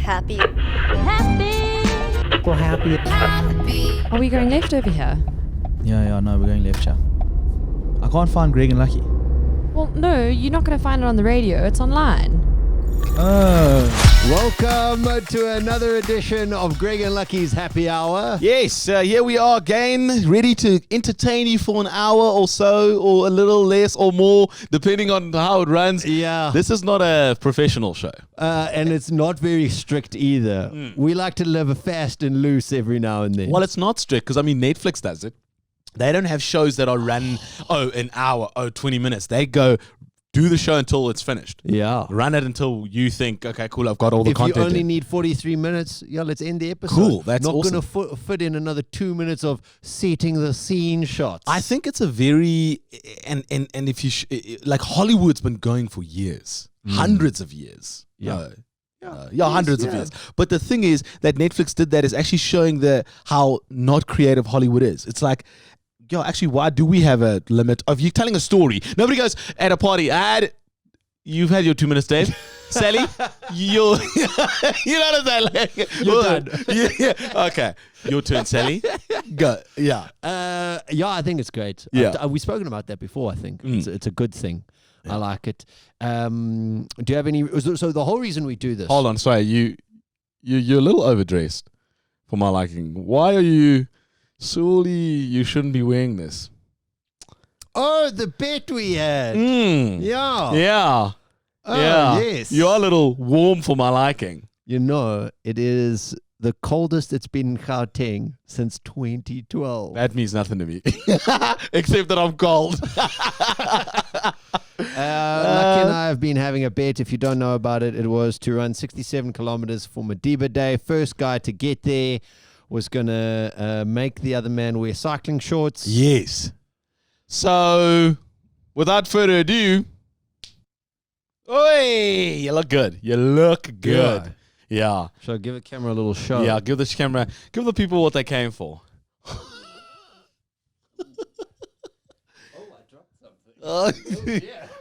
Happy. We're happy. Are we going left over here? Yeah, no, we're going left, yeah. I can't find Greg and Lucky. Well, no, you're not going to find it on the radio. It's online. Welcome to another edition of Greg and Lucky's Happy Hour. Yes, here we are again, ready to entertain you for an hour or so, or a little less or more, depending on how it runs. Yeah. This is not a professional show. And it's not very strict either. We like to live fast and loose every now and then. Well, it's not strict, because, Netflix does it. They don't have shows that are run, an hour, 20 minutes. They go, do the show until it's finished. Yeah. Run it until you think, okay, cool, I've got all the If content you only in. need 43 minutes, let's end the episode. Cool, that's not awesome. Not going to fit in another 2 minutes of setting the scene shots. I think it's a very, and if you, like Hollywood's been going for years, hundreds of years. Yeah. Hundreds of years. But the thing is that Netflix did that is actually showing how not creative Hollywood is. It's like, actually, why do we have a limit of you telling a story? Nobody goes at a party, you've had your 2 minutes, Dave. Sally, you know what I'm saying? Like, You're done. Yeah. Okay. Your turn, Sally. Go. Yeah. I think it's great. Yeah. We've spoken about that before, I think. It's a good thing. Yeah. I like it. Do you have any... So the whole reason we do this... Hold on, sorry. You're a little overdressed for my liking. Why are you... Surely you shouldn't be wearing this. Oh, the bet we had. Yeah. Yeah. Oh, yeah. yes. You're a little warm for my liking. You know, it is the coldest it's been in Gauteng since 2012. That means nothing to me. Except that I'm cold. Lucky and I have been having a bet. If you don't know about it, it was to run 67 kilometers for Madiba Day. First guy to get there was going to make the other man wear cycling shorts. Yes. So, without further ado, oi, you look good. You look good. Yeah. Shall I give the camera a little show? Yeah, give the people what they came for.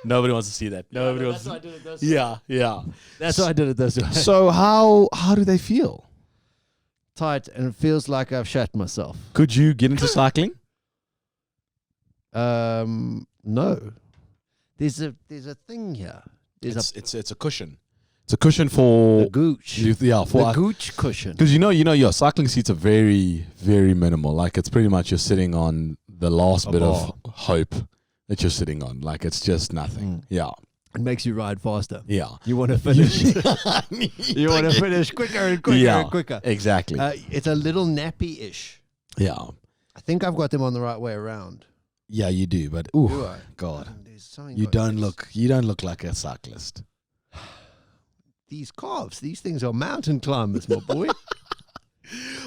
Nobody wants to see that. Nobody wants to see that. Yeah. That's why I did it this way. So how do they feel? Tight, and it feels like I've shat myself. Could you get into cycling? No. There's a thing here. It's a cushion. It's a cushion for the gooch. For gooch cushion. Because you know your cycling seats are very, very minimal. Like it's pretty much you're sitting on the last bit of hope that you're sitting on. Like it's just nothing. Yeah. It makes you ride faster. Yeah. You want to finish. You want to finish quicker and quicker and quicker. Exactly. It's a little nappy-ish. Yeah. I think I've got them on the right way around. Yeah, you do. But Do I? God, Something you got don't this. look like a cyclist. These calves, these things are mountain climbers, my boy.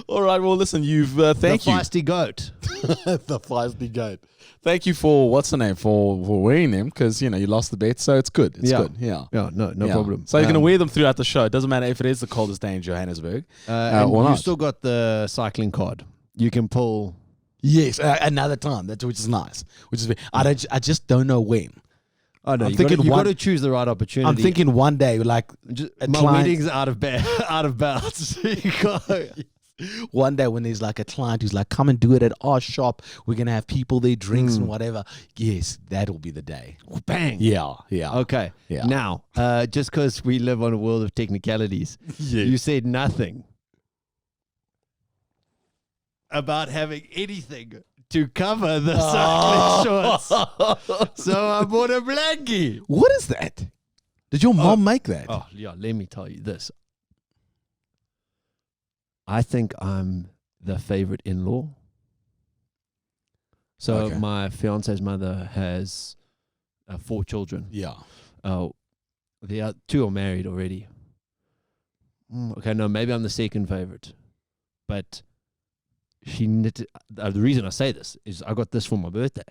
All right. Well, listen. You've thank you. The feisty goat. The feisty goat. Thank you for what's the name for wearing them because you lost the bet, so it's good. It's good. Yeah. Yeah, no problem. So you're gonna wear them throughout the show. It doesn't matter if it is the coldest day in Johannesburg. And or you not. still got the cycling card. You can pull. Yes, another time. Which is nice. I just don't know when. Oh no, I'm you thinking got to choose the right opportunity. I'm thinking one day, like my wedding's out of bounds. You go. One day when there's like a client who's like, come and do it at our shop. We're going to have people there, drinks and whatever. Yes, that'll be the day. Bang. Yeah. Okay. Yeah. Now, just because we live on a world of technicalities, you said nothing about having anything to cover the cycling shorts. So I bought a blankie. What is that? Did your mom make that? Oh, yeah, let me tell you this. I think I'm the favorite in-law. So my fiance's mother has 4 children. Yeah. The 2 are married already. Okay, no, maybe I'm the second favorite. But the reason I say this is I got this for my birthday.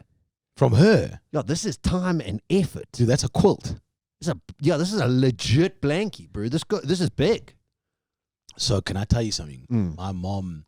From her? Yeah, this is time and effort. Dude, that's a quilt. This is a legit blankie, bro. This is big. So can I tell you something? My mom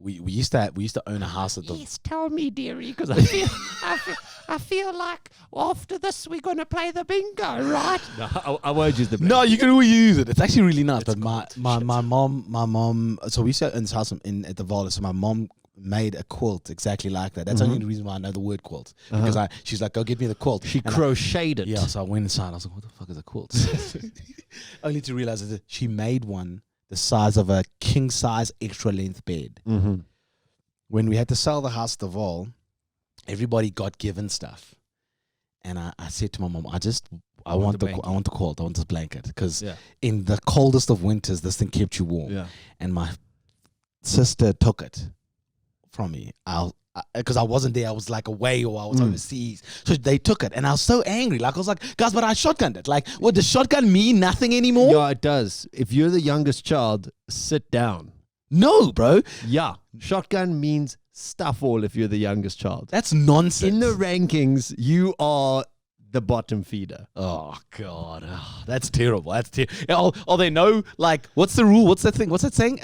we used to own a house at the. Yes, tell me, dearie, because I feel like after this we're gonna play the bingo, right? No, I won't use the bingo. No, you can always use it. It's actually really nice. But my mom. So we used to own this house at the Vol. So my mom made a quilt exactly like that. That's the only reason why I know the word quilt, because she's like, go get me the quilt. She And crocheted it. Yeah, so I went inside. I was like, what the fuck is a quilt? Only to realize that she made one the size of a king size extra length bed. Mm-hmm. When we had to sell the house at the Vol, everybody got given stuff, and I said to my mom, I want the quilt. I want this blanket, because in the coldest of winters, this thing kept you warm. Yeah. And my sister took it from me. Because I wasn't there, I was like away, or I was overseas. So they took it, and I was so angry. Like I was like, guys, but I shotgunned it. Like, what, does shotgun mean nothing anymore? Yeah, it does. If you're the youngest child, sit down. No, bro. Yeah, shotgun means stuff all if you're the youngest child. That's nonsense. In the rankings, you are the bottom feeder. Oh God, that's terrible. That's terrible. Oh, they know. Like, what's the rule? What's that thing? What's that saying?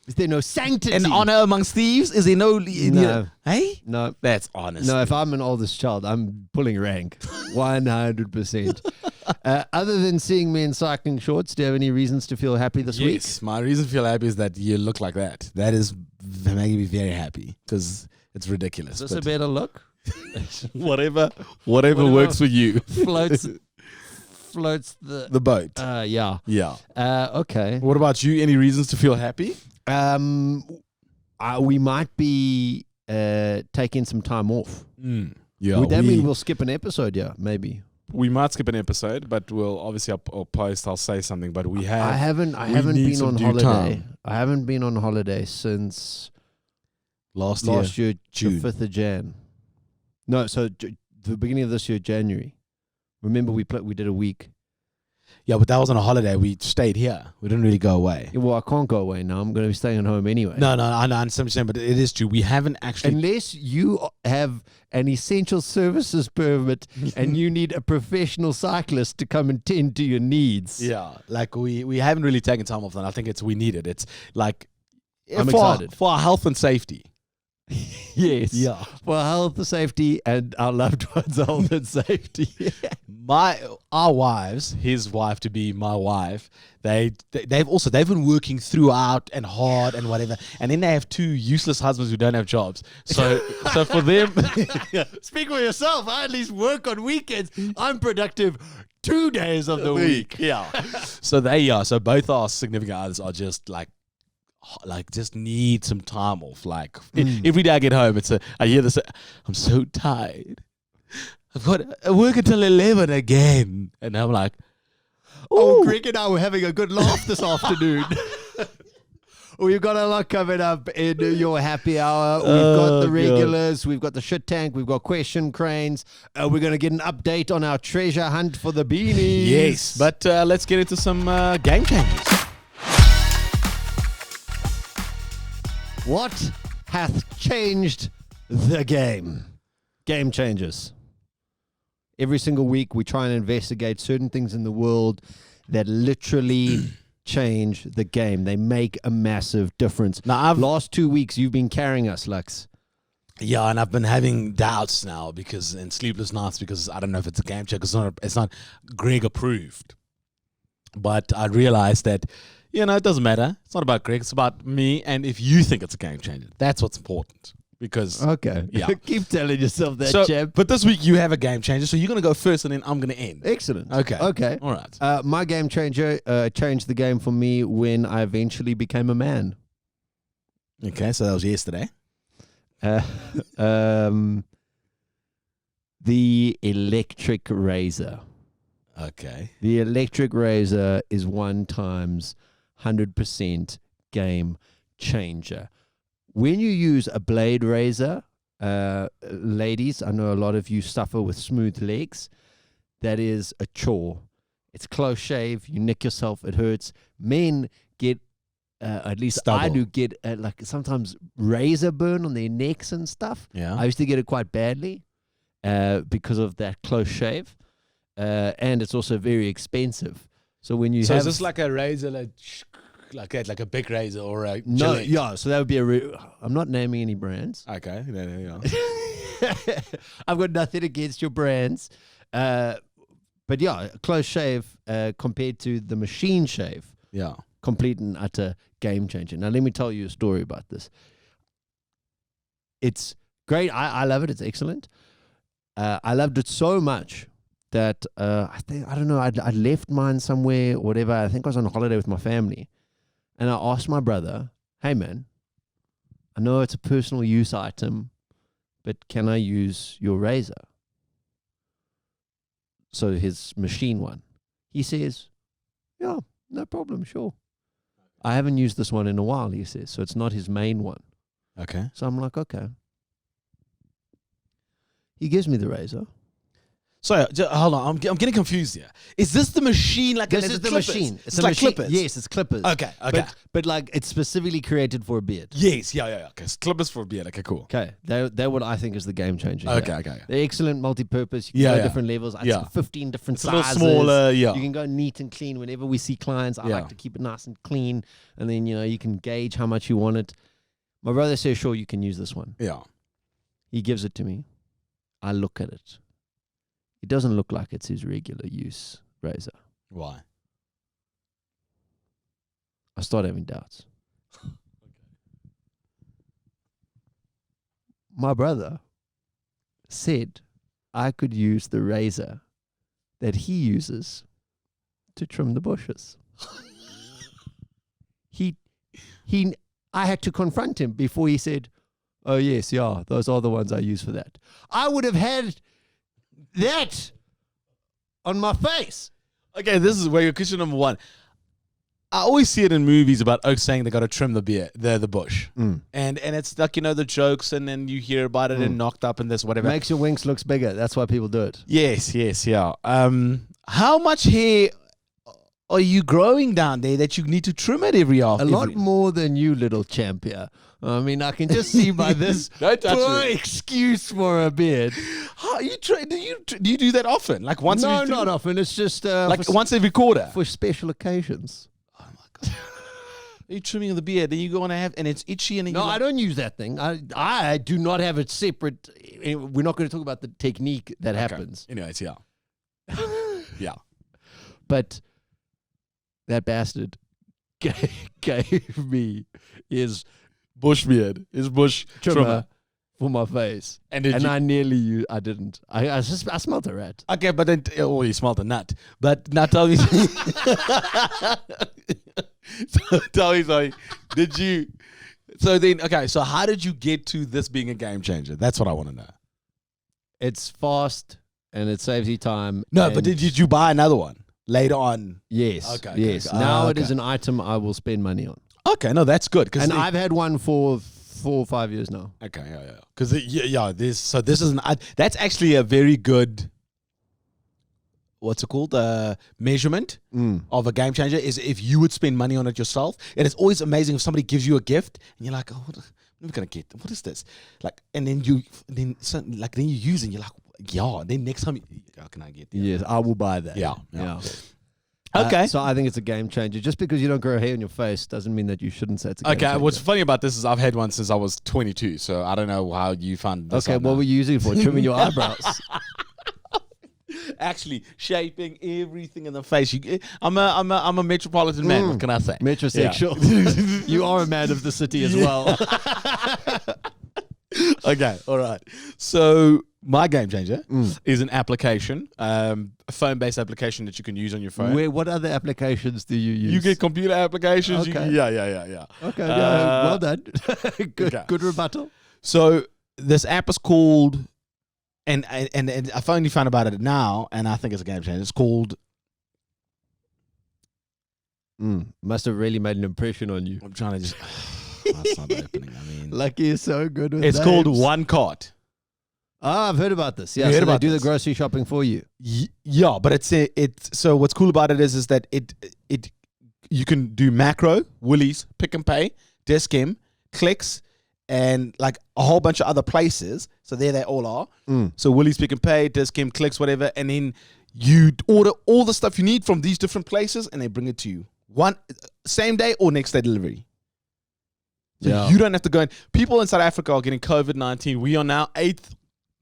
Is there no sanctity and honor amongst thieves? Is there no? No. Hey, No. that's honest. No, if I'm an oldest child, I'm pulling rank. 100%. Other than seeing me in cycling shorts, do you have any reasons to feel happy this week? Yes, my reason to feel happy is that you look like that. That is making me very happy, because it's ridiculous. Is this a better look? whatever works for you. Floats the boat. Yeah. Yeah. Okay. What about you? Any reasons to feel happy? We might be taking some time off. Yeah. Would that mean we'll skip an episode? Yeah, maybe. We might skip an episode, but we'll obviously I'll post. I'll say something, but we have. I haven't need been some on due holiday. time. I haven't been on holiday since Last year, June. the 5th of Jan. No, so the beginning of this year, January. Remember we did a week. Yeah, but that wasn't a holiday. We stayed here. We didn't really go away. Yeah, well, I can't go away now. I'm going to be staying at home anyway. No, I understand what you're saying, but it is true. We haven't actually. Unless you have an essential services permit and you need a professional cyclist to come and tend to your needs. Yeah, like we haven't really taken time off, and I think we need it. It's like I'm excited for our health and safety. Yes. Yeah. For health, safety, and our loved ones' health and safety. Our wives, his wife to be my wife, they've been working throughout and hard and whatever, and then they have two useless husbands who don't have jobs. So for them, Speak for yourself. I at least work on weekends. I'm productive 2 days of the week. Yeah. So both our significant others are just like just need some time off. Like every day I get home, I hear this. I'm so tired. I've got to work until 11 again, and I'm like, oh, Greg and I were having a good laugh this afternoon. We've got a lot coming up in your happy hour. We've got the regulars. We've got the shit tank. We've got question cranes. We're going to get an update on our treasure hunt for the beanies. Yes, but let's get into some game changers. What hath changed the game? Game changers. Every single week we try and investigate certain things in the world that literally change the game. They make a massive difference. Now, last 2 weeks you've been carrying us, Lux. Yeah, and I've been having doubts now and sleepless nights because I don't know if it's a game check. It's not Greg approved. But I realized that, it doesn't matter. It's not about Greg. It's about me. And if you think it's a game changer, that's what's important. Because okay, yeah, keep telling yourself that, champ. But this week you have a game changer, so you're gonna go first, and then I'm gonna end. Excellent. Okay. All right. My game changer changed the game for me when I eventually became a man. Okay, so that was yesterday. The electric razor. Okay. The electric razor is 100% game changer. When you use a blade razor, ladies, I know a lot of you suffer with smooth legs. That is a chore. It's close shave. You nick yourself. It hurts. Men get, at least Stubble. I do get, like sometimes razor burn on their necks and stuff. Yeah. I used to get it quite badly because of that close shave. And it's also very expensive. So when you So is this like a razor? Like, like that, like a big razor or a No, Gillette? yeah. So that would be I'm not naming any brands. Okay. Yeah. I've got nothing against your brands. But yeah, a close shave compared to the machine shave, Yeah. complete and utter game changer. Now, let me tell you a story about this. It's great. I love it. It's excellent. I loved it so much that I don't know, I'd left mine somewhere or whatever. I think I was on holiday with my family. And I asked my brother, hey, man, I know it's a personal use item, but can I use your razor? So his machine one. He says, yeah, no problem, sure. I haven't used this one in a while, he says, so it's not his main one. Okay. So I'm like, okay. He gives me the razor. So hold on, I'm getting confused here. Is this the machine? Like This is the clippers? machine. It's like machine. clippers. Yes, it's clippers. Okay. But like it's specifically created for a beard. Yes. Yeah. Okay. It's clippers for a beard. Okay. Cool. Okay, they're what I think is the game changer. Okay. They're excellent multi-purpose. You can Yeah, go yeah. different levels. I'd Yeah. say 15 different It's a little sizes. smaller. Yeah. You can go neat and clean. Whenever we see clients, I Yeah. like to keep it nice and clean. And then, you can gauge how much you want it. My brother says, sure, you can use this one. Yeah. He gives it to me. I look at it. It doesn't look like it's his regular use razor. Why? I start having doubts. My brother said I could use the razor that he uses to trim the bushes. I had to confront him before he said, oh yes, yeah, those are the ones I use for that. I would have had that on my face. Okay, this is where your question number one. I always see it in movies about oaks saying they got to trim the bush, and it's like the jokes, and then you hear about it and knocked up and this whatever. Makes your wings looks bigger. That's why people do it. Yes, yeah. How much hair are you growing down there that you need to trim it every A afternoon? lot more than you, little champ here. I mean, I can just see by this Don't touch poor me. excuse for a beard. How you do you do that often? Like once No, every not often. It's just like for, once every quarter. for special occasions. Oh my god. Are you trimming the beard? Then you go on and it's itchy and then No, you I don't use that thing. I do not have it separate. We're not going to talk about the technique that happens. Anyways, yeah. Yeah. But that bastard gave me his Bush beard. His bush trimmer for my face. And I nearly I didn't. I smelled a rat. Okay, but then you smelled a nut. But now tell me tell me something. Did you so how did you get to this being a game changer? That's what I want to know. It's fast and it saves you time. No, but and did you buy another one later on? Yes. Okay, Yes. okay. Now it Okay. is an item I will spend money on. Okay, no, that's good. And I've had one for 4 or 5 years now. Okay, yeah. Because this is that's actually a very good. What's it called? Measurement of a game changer is if you would spend money on it yourself. And it's always amazing if somebody gives you a gift and you're like, oh, I'm never gonna get. What is this? Like, and then you use it. And you're like, yeah. Then next time, how can I get? Yes, I will buy that. Yeah. Okay. So I think it's a game changer. Just because you don't grow hair on your face doesn't mean that you shouldn't say it's a game Okay. changer. What's funny about this is I've had one since I was 22, so I don't know how you found this. Okay, out what now. were you using it for? Trimming your eyebrows? Actually shaping everything in the face. I'm a metropolitan man. What can I say? Metrosexual. You are a man of the city as well. Okay, all right. So my game changer is an application, a phone-based application that you can use on your phone. What other applications do you use? You get computer applications. Okay. Yeah. Okay, well done. Good, okay. good rebuttal. So this app is called, and I've only found about it now, and I think it's a game changer. It's called. Must have really made an impression on you. I'm trying to just. That's not opening. I mean, Lucky is so good with it's names. called One Cart. I've heard about this. Yeah, You heard so about they do this? the grocery shopping for you. Yeah, but it's so what's cool about it is that it you can do macro, Woolies, Pick and Pay, Discount, Clicks, and like a whole bunch of other places. So there they all are. So Woolies, Pick and Pay, Discount, Clicks, whatever, and then you order all the stuff you need from these different places, and they bring it to you one same day or next day delivery. So Yeah. you don't have to go in. People in South Africa are getting COVID-19. We are now 8th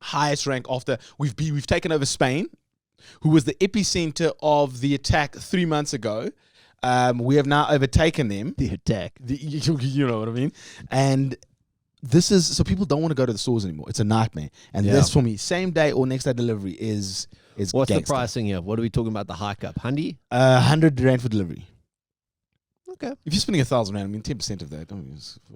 highest rank after we've taken over Spain, who was the epicenter of the attack 3 months ago. We have now overtaken them. The attack. You know what I mean? And this is so people don't want to go to the stores anymore. It's a nightmare. And Yeah. this for me, same day or next day delivery is What's gangster. the pricing here? What are we talking about? The hike up? 100? 100 rand for delivery. Okay. If you're spending 1,000 rand, I mean 10% of that.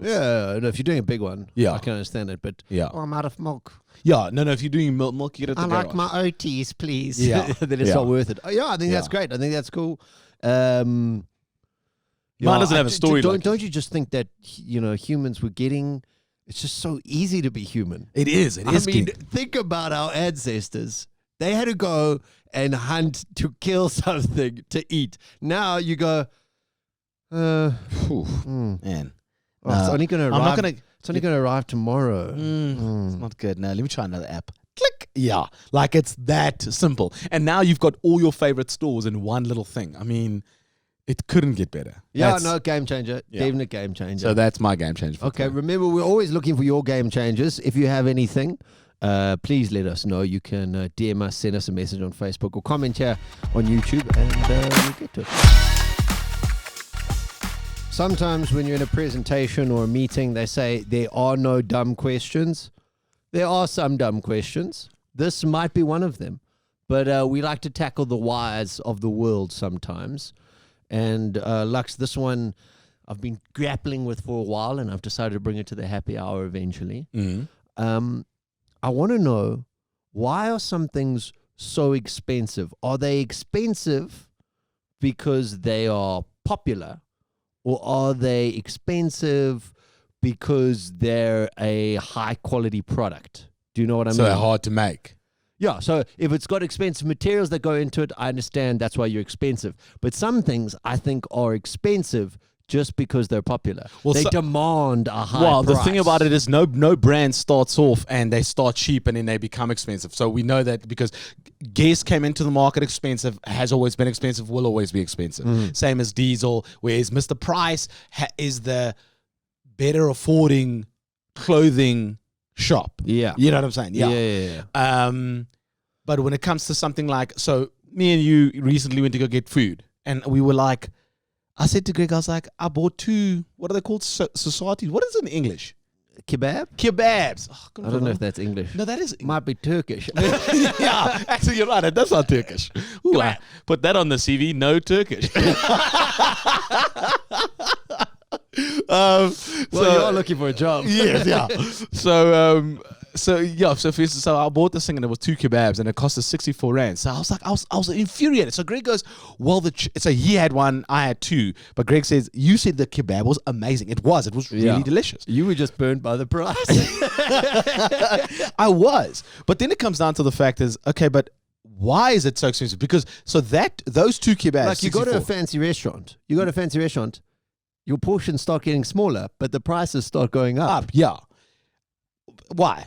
Yeah, no, if you're doing a big one, Yeah. I can understand it. But Yeah. I'm out of milk. Yeah. No. If you're doing milk, you get it at the garage. OTs, please. Yeah. Then it's Yeah. not worth it. Oh, yeah, I think that's Yeah. great. I think that's cool. Mine doesn't have a story like Don't you just think that humans were getting? It's just so easy to be human. It is. I mean, think about our ancestors. They had to go and hunt to kill something to eat. Now you go, man. it's only going to arrive. I'm not gonna. It's only going to arrive tomorrow. It's not good. No, let me try another app. Click. Yeah, like it's that simple. And now you've got all your favorite stores in one little thing. I mean, it couldn't get better. Yeah, That's- no, game changer. Yeah. Definite game changer. So that's my game changer. for Okay, today. remember, we're always looking for your game changers. If you have anything, please let us know. You can DM us, send us a message on Facebook, or comment here on YouTube, and we'll get to it. Sometimes when you're in a presentation or a meeting, they say there are no dumb questions. There are some dumb questions. This might be one of them. But we like to tackle the whys of the world sometimes. And Lux, this one I've been grappling with for a while, and I've decided to bring it to the happy hour eventually. I want to know, why are some things so expensive? Are they expensive because they are popular, or are they expensive because they're a high quality product? Do you know what I So mean? they're hard to make. Yeah, so if it's got expensive materials that go into it, I understand that's why you're expensive. But some things I think are expensive just because they're popular. Well, They so- demand a high Well, price. the thing about it is no brand starts off and they start cheap and then they become expensive. So we know that because gas came into the market expensive, has always been expensive, will always be expensive. Same as diesel, whereas Mr. Price is the better affording clothing shop. Yeah. You know what I'm saying? Yeah. But when it comes to something like, so me and you recently went to go get food and we were like, I said to Greg, I was like, I bought 2, what are they called? Societies. What is it in English? Kebab? Kebabs. Oh, I don't know if that's English. No, that is. Might be Turkish. Yeah, actually, you're right. That's not Turkish. Ooh, put that on the CV. No Turkish. Well, you are looking for a job. Yes, yeah. So I bought this thing and it was 2 kebabs and it cost us 64 rand. So I was like, I was infuriated. So Greg goes, well, so he had 1, I had 2, but Greg says, you said the kebab was amazing. It was really Yeah. delicious. You were just burned by the price. I was, but then it comes down to the fact is, okay, but why is it so expensive? Because those 2 kebabs, Like, you go to a 64 fancy restaurant. Your portions start getting smaller, but the prices start going up. yeah. Why?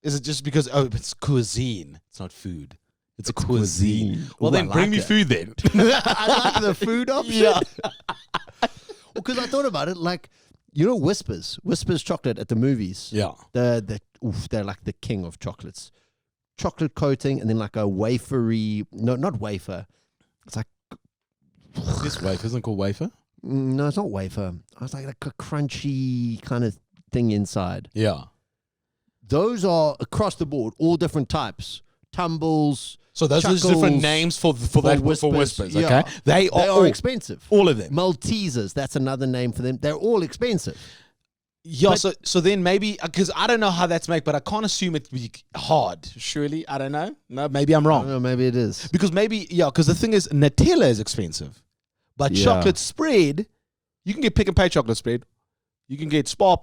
Is it just because it's cuisine? It's not food. It's a cuisine. Well, Ooh, then I bring like me it. food then. I like the food option. Yeah. Because I thought about it, like, Whispers chocolate at the movies. Yeah. They're like the king of chocolates. Chocolate coating and then like a wafery, no, not wafer. It's like, This wafer isn't called wafer. no, it's not wafer. I was like a crunchy kind of thing inside. Yeah. Those are across the board, all different types. Tumbles. So those are just different Chuckles, names for whispers. yeah. Okay. They are all expensive. all of them. Maltesers, that's another name for them. They're all expensive. Yeah. But- So then maybe because I don't know how that's made, but I can't assume it be hard. Surely I don't know. No, maybe I'm I wrong. don't know, maybe it is. Because because the thing is, Nutella is expensive, but Yeah. chocolate spread, you can get Pick and Pay chocolate spread, you can get Spar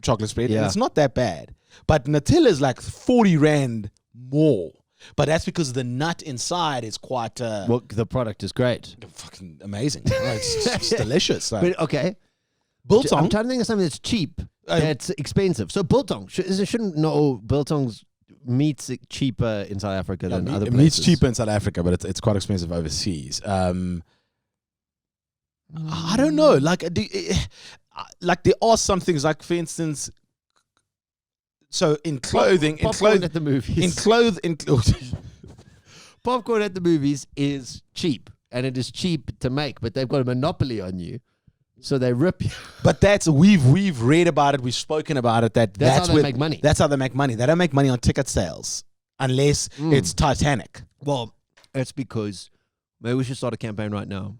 chocolate spread, and Yeah. it's not that bad. But Nutella is like 40 rand more, but that's because the nut inside is quite Well, the product is great. fucking amazing. It's delicious. So. But okay, I'm Biltong, trying to think of something that's cheap, that's expensive. So biltong, shouldn't know biltong's meat's cheaper in South Africa than other places. meat's cheaper in South Africa, but it's quite expensive overseas. I don't know. Like, like there are some things. Like, for instance, so in clothing, Popcorn at the movies. Popcorn at the movies is cheap, and it is cheap to make, but they've got a monopoly on you, so they rip you. But we've read about it, we've spoken about it. That's how they make money. That's how they make money. They don't make money on ticket sales unless it's Titanic. Well, that's because maybe we should start a campaign right now.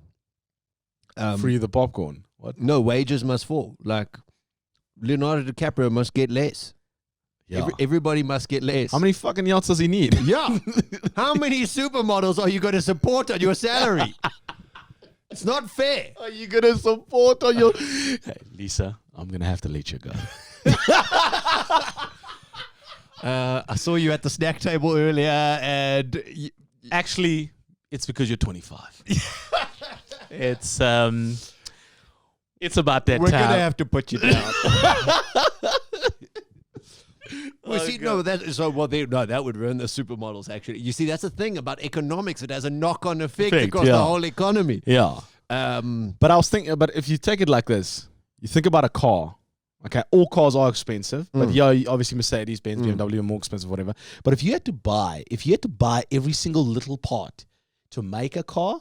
Free the popcorn. What? No, wages must fall. Like Leonardo DiCaprio must get less. Yeah. Everybody must get less. How many fucking yachts does he need? Yeah. How many supermodels are you going to support on your salary? It's not fair. Are you gonna support on your? Hey, Lisa, I'm gonna have to let you go. I saw you at the snack table earlier, and Actually, it's because you're 25. It's about that we're time. gonna have to put you down. Well, Oh, see, God. that would ruin the supermodels. Actually, you see, that's the thing about economics; it has a knock-on effect Effect, across yeah. the whole economy. Yeah. But I was thinking, but if you take it like this, you think about a car. Okay, all cars are expensive, but yeah, obviously Mercedes, Benz, BMW are more expensive, whatever. But if you had to buy every single little part to make a car,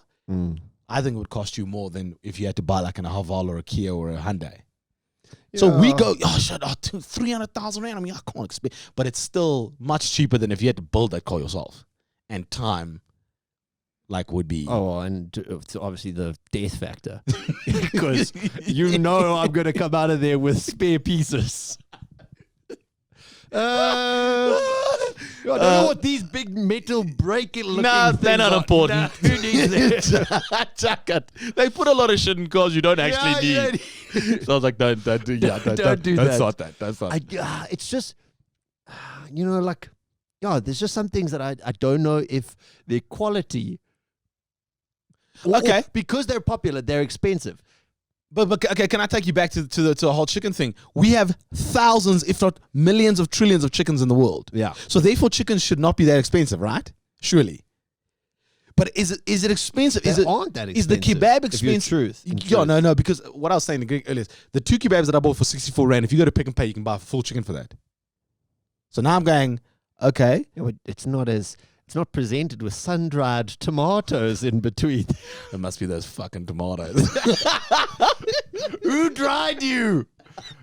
I think it would cost you more than if you had to buy like an Haval or a Kia or a Hyundai. So we go, 300,000 rand. I mean, I can't expect, but it's still much cheaper than if you had to build that car yourself, and time, like, would be. Oh, well, and obviously the death factor, because you know I'm going to come out of there with spare pieces. I don't know what these big metal breaking looking things they're not are. important. Nah, who needs it? They put a lot of shit in cars you don't actually need. So I was like, don't do that. Don't start that. Don't start. It's just, like, there's just some things that I don't know if their quality. Okay. Because they're popular, they're expensive. But okay, can I take you back to the whole chicken thing? We have thousands, if not millions of trillions of chickens in the world. Yeah. So therefore, chickens should not be that expensive, right? Surely. But is it expensive? They aren't that Is the expensive, kebab if you're expensive? in Yeah, truth. no, because what I was saying to Greg earlier is the 2 kebabs that I bought for 64 rand, if you go to Pick and Pay, you can buy a full chicken for that. So now I'm going, okay. Yeah, but it's not presented with sun-dried tomatoes in between. It must be those fucking tomatoes. Who dried you?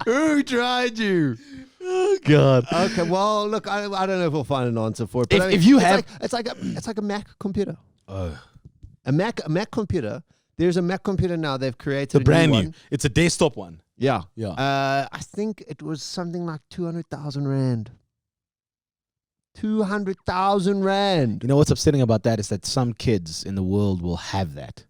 Who dried you? Oh, God. Okay, well, look, I don't know if we'll find an answer for it. But If you it's have- it's like a Mac computer. Oh. A Mac computer. There's a Mac computer now. They've created The a brand new new. one. It's a desktop one. Yeah. Yeah. I think it was something like 200,000 rand. 200,000 rand. You know what's upsetting about that is that some kids in the world will have that.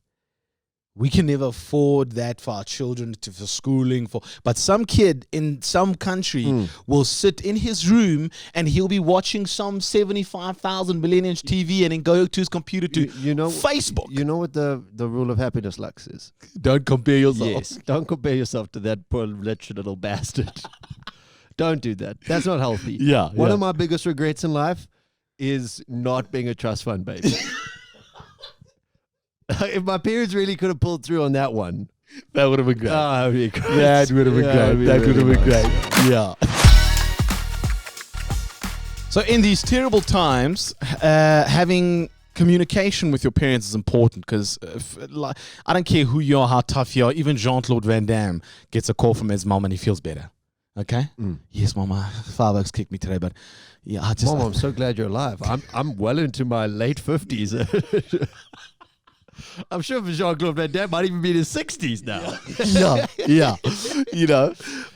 We can never afford that for our children, for schooling, but some kid in some country will sit in his room and he'll be watching some 75,000 million-inch TV and then go to his computer to Facebook. You know what the rule of happiness, Lux, is? Don't compare yourself. Yes. Don't compare yourself to that poor rich little bastard. Don't do that. That's not healthy. Yeah. One of my biggest regrets in life is not being a trust fund baby. If my parents really could have pulled through on that one, That would have been great. that would be great. That would have been great. That would have been great. Yeah. So in these terrible times, having communication with your parents is important because I don't care who you are, how tough you are. Even Jean-Claude Van Damme gets a call from his mom and he feels better. Okay? Yes, Mama. Fireworks kicked me today, but yeah, I just... Mom, I'm so glad you're alive. I'm well into my late 50s. I'm sure Jean-Claude Van Damme might even be in his 60s now. yeah.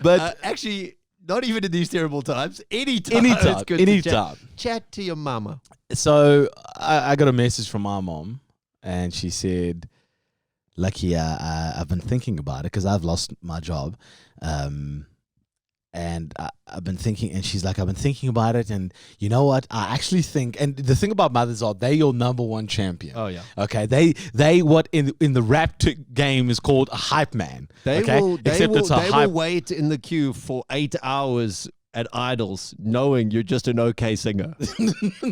But Actually, not even in these terrible times. Anytime. It's good to anytime. Chat to your mama. So I got a message from my mom, and she said, "Lucky, I've been thinking about it because I've lost my job, and I've been thinking." And she's like, "I've been thinking about it, and you know what? I actually think." And the thing about mothers are they're your number one champion. Oh yeah. Okay, they what in the rap game is called a hype man. They okay? will. They Except will. it's a They hype. will wait in the queue for 8 hours at Idols, knowing you're just an okay singer.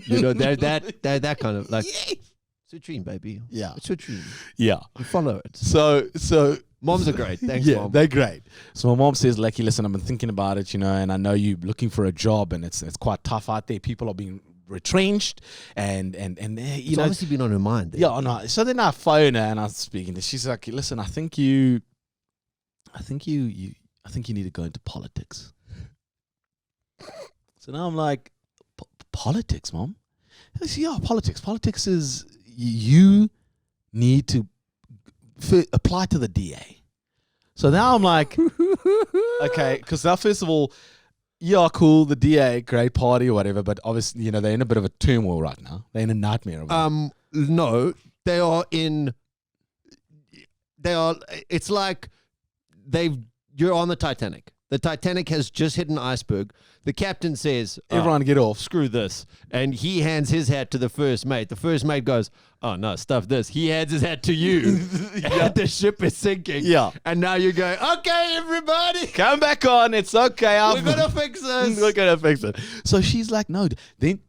They're that kind of like. Citrine, baby. Yeah. It's citrine. Yeah. You follow it. So Moms are great. Thanks, yeah, Mom. they're great. So my mom says, Lucky, listen, I've been thinking about it, and I know you're looking for a job, and it's quite tough out there. People are being retrenched, and It's obviously been on her mind. Then. yeah, no. So then I phone her and I'm speaking to her. She's like, listen, I think you need to go into politics. So now I'm like, politics, Mom? I said, yeah, politics. Politics is you need to apply to the DA. So now I'm like, okay, because now first of all, yeah, cool, the DA, great party or whatever, but obviously, they're in a bit of a turmoil right now. They're in a nightmare. No, they are in. It's like you're on the Titanic. The Titanic has just hit an iceberg. The captain says, Everyone get off. Screw this. And he hands his hat to the first mate. The first mate goes, oh, no, stuff this. He hands his hat to you. And the ship is sinking. Yeah. And now you're going, okay, everybody. Come back on. It's okay. We're going to fix this. We're going to fix it. So she's like, no. Then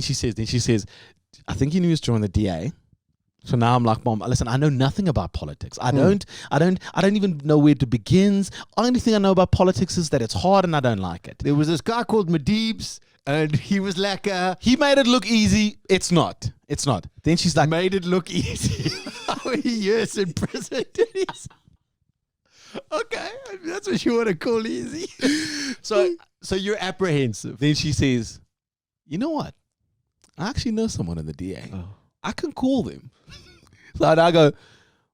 she says, I think you need to join the DA. So now I'm like, Mom, listen, I know nothing about politics. I don't even know where to begin. Only thing I know about politics is that it's hard and I don't like it. There was this guy called Madeebs, and he was like, he made it look easy. It's not. Then she's like, made it look easy. How many years in prison did he? Okay, that's what you want to call easy. So you're apprehensive. Then she says, you know what? I actually know someone in the DA. Oh. I can call them. So I go,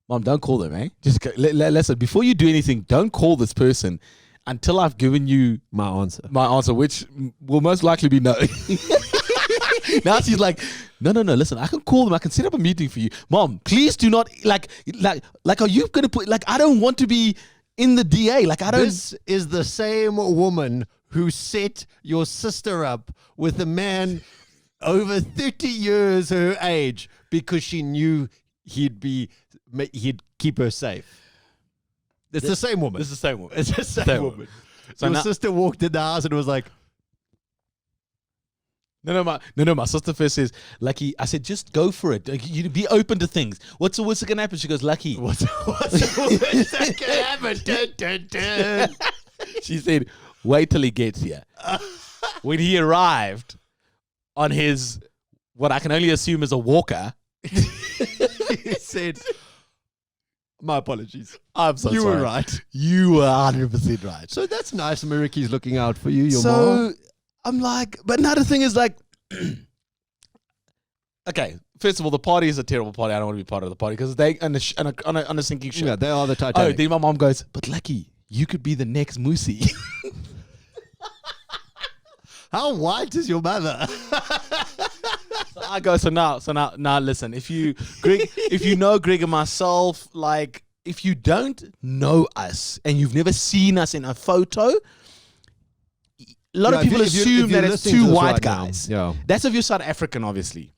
Mom, don't call them, eh? Just go, listen, before you do anything, don't call this person until I've given you My answer. which will most likely be no. Now she's like, no, listen, I can call them. I can set up a meeting for you. Mom, please do not, like, are you going to put, like, I don't want to be in the DA. Like, I don't. This is the same woman who set your sister up with a man over 30 years her age because she knew he'd keep her safe. It's the same woman. This is the same woman. It's the same woman. So your now, sister walked in the house and was like, No, my sister first says, Lucky, I said, just go for it. You be open to things. What's going to happen? She goes, Lucky. what's going to happen? Dun, dun, dun. She said, wait till he gets here. When he arrived on his, what I can only assume is a walker, He said, my apologies. I'm so You sorry. were right. You were 100% right. So that's nice. Mariki's looking out for you, your So mom. I'm like, but now the thing is like, okay, first of all, the party is a terrible party. I don't want to be part of the party because they on a sinking ship. Yeah, they are the Oh, Titanic. then my mom goes, but Lucky, you could be the next Moosey. How white is your mother? So I go, so now listen, if you know Greg and myself, like if you don't know us and you've never seen us in a photo, a lot of people assume that it's two white guys. Yeah. That's if you're South African, obviously.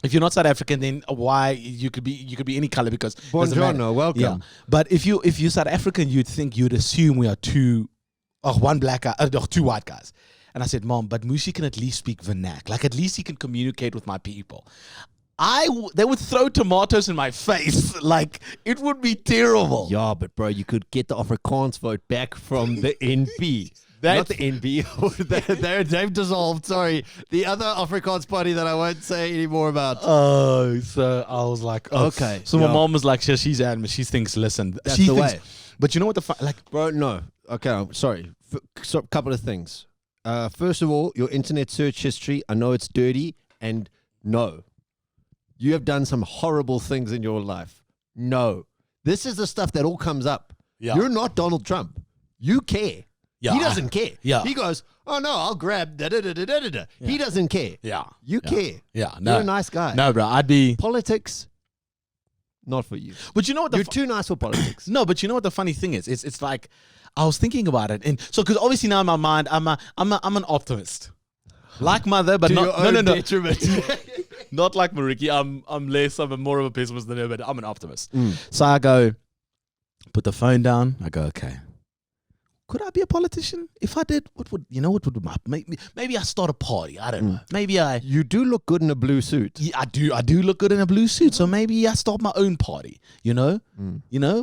If you're not South African, then why you could be any color because doesn't matter. Buongiorno, welcome. Yeah. But if you're South African, you'd assume we are one black guy, two white guys. And I said, Mom, but Mushi can at least speak vernac. Like, at least he can communicate with my people. They would throw tomatoes in my face. Like, it would be terrible. Yeah, but bro, you could get the Afrikaans vote back from the NP. Not the NP. They've dissolved. Sorry. The other Afrikaans party that I won't say any more about. Oh, so I was like, oh. Okay. So my mom was like, she's adamant. She thinks, listen. That's she the thinks, way. But you know what Bro, no. Okay, I'm sorry. So, couple of things. First of all, your internet search history, I know it's dirty, and no. You have done some horrible things in your life. No. This is the stuff that all comes up. Yeah. You're not Donald Trump. You care. Yeah, He doesn't care. Yeah. He goes, oh no, I'll grab da-da-da-da-da-da. Yeah. He doesn't care. Yeah. You care. Yeah. No. You're a nice guy. No, bro. I'd be. Politics, not for you. But you know what You're too nice for politics. No, but you know what the funny thing is? It's like I was thinking about it, and so because obviously now in my mind I'm an optimist, like mother, but To not your own no. detriment. Not like Mariki. I'm more of a pessimist than her, but I'm an optimist. So I go, put the phone down. I go, okay. could I be a politician? If I did, what would maybe I start a party. I don't know. Maybe I You do look good in a blue suit. yeah, I do look good in a blue suit. So maybe I start my own party. You know,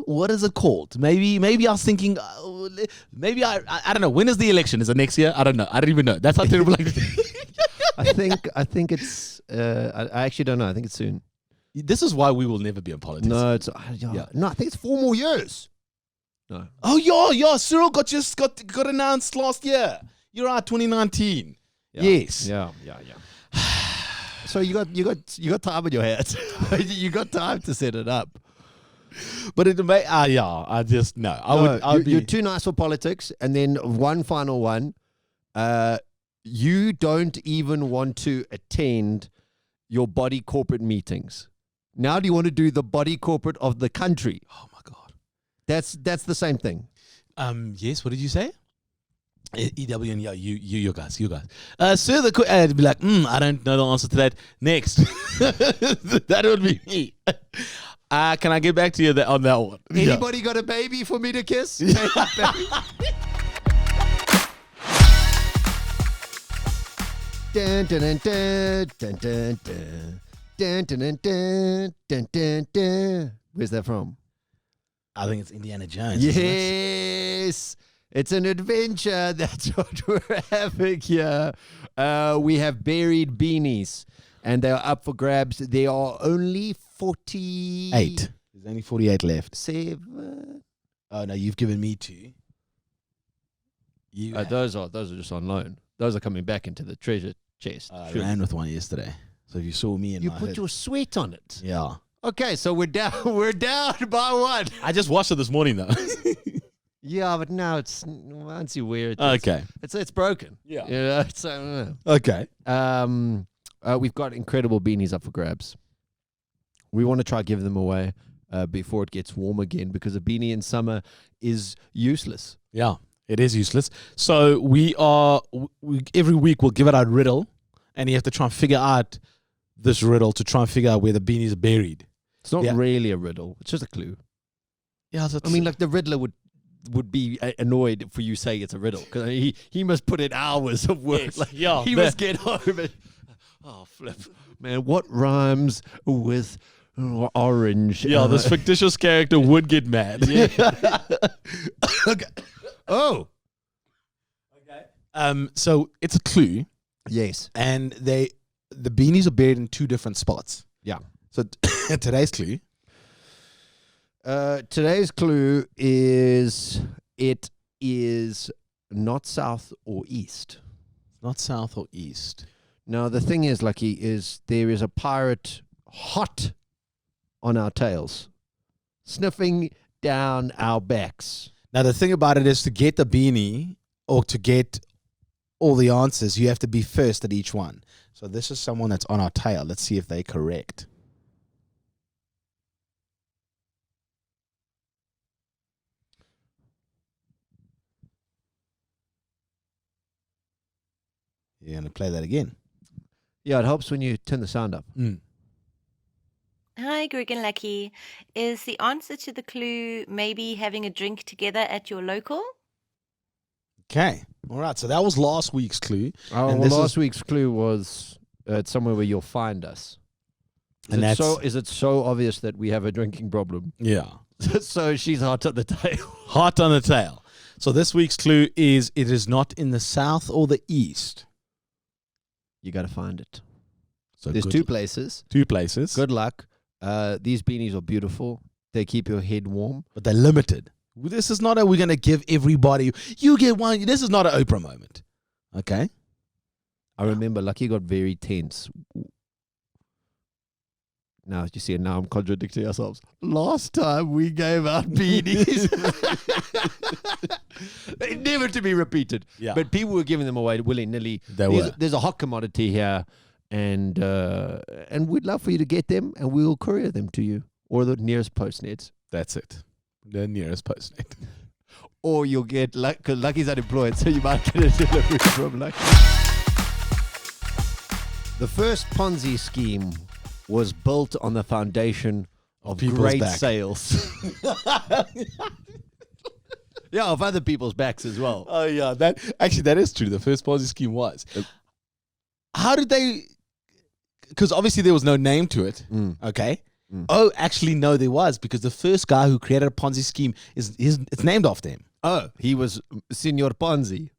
what is it called? Maybe I was thinking, maybe I don't know. When is the election? Is it next year? I don't know. I don't even know. That's how terrible. I think it's. I actually don't know. I think it's soon. This is why we will never be in politics. No, it's no. I think it's 4 more years. No. Oh yeah. Cyril got announced last year. You're right, 2019. Yeah. Yes. Yeah. So you got time on your hands. You got time to set it up. But it may. I just no. I would be. You're too nice for politics. And then one final one. You don't even want to attend your body corporate meetings. Now do you want to do the body corporate of the country? Oh my God. That's the same thing. Yes. What did you say? EW and yeah, you guys. Sir, I'd be like, I don't know the answer to that. Next, that would be me. Can I get back to you on that one? Anybody got a baby for me to kiss? Dun, dun, dun, dun, dun, dun, dun. Dun, dun, dun, dun, dun, dun, dun. Where's that from? I think it's Indiana Jones. Isn't it? Yes, it's an adventure. That's what we're having here. We have buried beanies, and they are up for grabs. There are only 48. There's only 48 left. 7. Oh no, you've given me 2. Those are just on loan. Those are coming back into the treasure chest. I ran with one yesterday. So if you saw me and you put your sweat on it. Yeah. Okay, so we're down. We're down by 1. I just washed it this morning though. Yeah, but now it's once you wear it, Okay. it's broken. Yeah. You know, so, Okay. we've got incredible beanies up for grabs. We want to try give them away before it gets warm again, because a beanie in summer is useless. Yeah, it is useless. So we every week we'll give it a riddle, and you have to try and figure out this riddle to try and figure out where the beanies are buried. It's not really a riddle. It's just a clue. Yeah, I mean, like the riddler would be annoyed for you saying it's a riddle, because he must put in hours of work. Yes, like, yeah, he must get home and, oh flip, man, what rhymes with orange? yeah, this fictitious character would get mad. Yeah. Okay. Oh, okay. So it's a clue, yes. and the beanies are buried in 2 different spots. Yeah. So today's clue. Today's clue is it is not south or east. Not south or east. Now, the thing is, Lucky, is there is a pirate hot on our tails, sniffing down our backs. Now, the thing about it is, to get the beanie or to get all the answers, you have to be first at each one. So this is someone that's on our tail. Let's see if they're correct. You're going to play that again. Yeah, it helps when you turn the sound up. Hi, Greg and Lucky. Is the answer to the clue maybe having a drink together at your local? Okay. All right. So that was last week's clue. Oh, And well, this last week's clue was it's somewhere where you'll find us. And Is it so obvious that we have a drinking problem? Yeah. So she's hot on the tail. Hot on the tail. So this week's clue is it is not in the south or the east. You got to find it. So There's good 2 places. 2 places. Good luck. These beanies are beautiful. They keep your head warm. But they're limited. This is not we're going to give everybody, you get one. This is not an Oprah moment. Okay? I remember Lucky got very tense. Now, you see, now I'm contradicting ourselves. Last time we gave out beanies. Never to be repeated. Yeah. But people were giving them away willy-nilly. There's a hot commodity here, and we'd love for you to get them, and we'll courier them to you, or the nearest postnet. That's it. The nearest postnet. Or you'll get, because Lucky's unemployed, so you might get a delivery from Lucky. The first Ponzi scheme was built on the foundation of People's great back. sales. Yeah, off other people's backs as well. Oh yeah, that is true. The first Ponzi scheme was. How did they? Because obviously there was no name to it. Okay. Oh, actually no, there was, because the first guy who created a Ponzi scheme it's named after him. Oh, he was Senor Ponzi.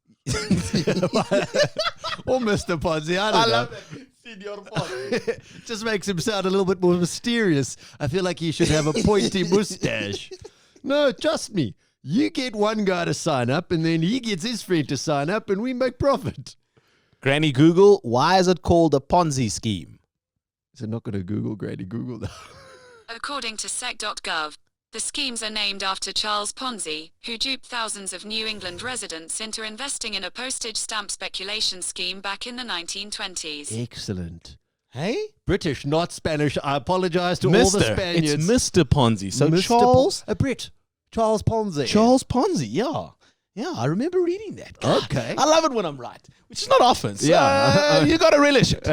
Or Mr. Ponzi, I don't know. that. Senor Ponzi. Just makes him sound a little bit more mysterious. I feel like he should have a pointy mustache. No, trust me. You get one guy to sign up, and then he gets his friend to sign up, and we make profit. Granny Google, why is it called a Ponzi scheme? Is it not going to Google Granny Google though? According to sec.gov, the schemes are named after Charles Ponzi, who duped thousands of New England residents into investing in a postage stamp speculation scheme back in the 1920s. Excellent. Hey? British, not Spanish. I apologize to all the Spaniards. It's Mr. Ponzi. So Mr. Charles Brit. Charles Ponzi. Charles Ponzi, yeah. Yeah, I remember reading that. God, Okay. I love it when I'm right, which is not often. So Yeah. you got to relish it.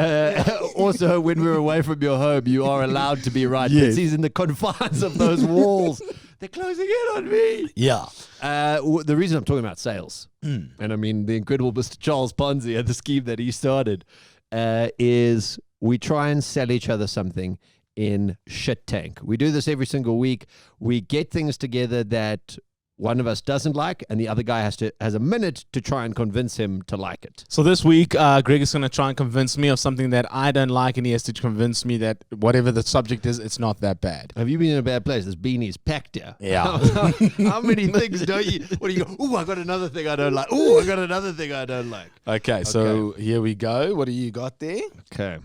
Also, when we're away from your home, you are allowed to be right. Yes. He's in the confines of those walls. They're closing in on me. Yeah. The reason I'm talking about sales, and I mean the incredible Mr. Charles Ponzi and the scheme that he started, is we try and sell each other something in Shit Tank. We do this every single week. We get things together that one of us doesn't like, and the other guy has a minute to try and convince him to like it. So this week, Greg is going to try and convince me of something that I don't like, and he has to convince me that whatever the subject is, it's not that bad. Have you been in a bad place? This Beanie's packed here. Yeah. How many things don't you? What do you go? Ooh, I got another thing I don't like. Ooh, I got another thing I don't like. Okay, so here we go. What do you got there? Okay.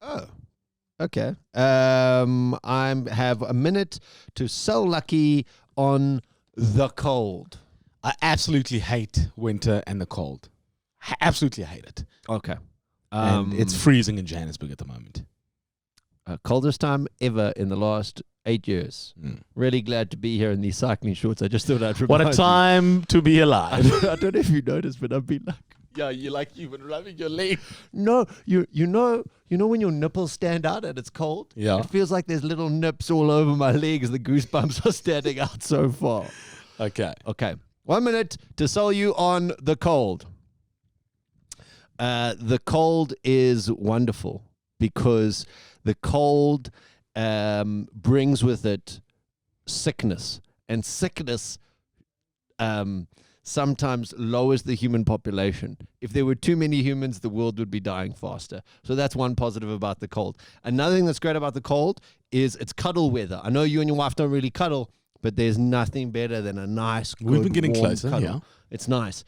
Oh. Okay. I have a minute to sell Lucky on the cold. I absolutely hate winter and the cold. Absolutely hate it. Okay. And it's freezing in Johannesburg at the moment. Coldest time ever in the last 8 years. Really glad to be here in these cycling shorts. I just thought I'd remind What a time to be you. alive. I don't know if you noticed, but I've been like, Yeah, you've been rubbing your leg. no, you know when your nipples stand out and it's cold? Yeah. It feels like there's little nips all over my legs. The goosebumps are standing out so far. Okay. Okay. 1 minute to sell you on the cold. The cold is wonderful because the cold brings with it sickness. And sickness sometimes lowers the human population. If there were too many humans, the world would be dying faster. So that's one positive about the cold. Another thing that's great about the cold is it's cuddle weather. I know you and your wife don't really cuddle, but there's nothing better than a nice, good, We've been getting warm closer, cuddle. yeah. It's nice.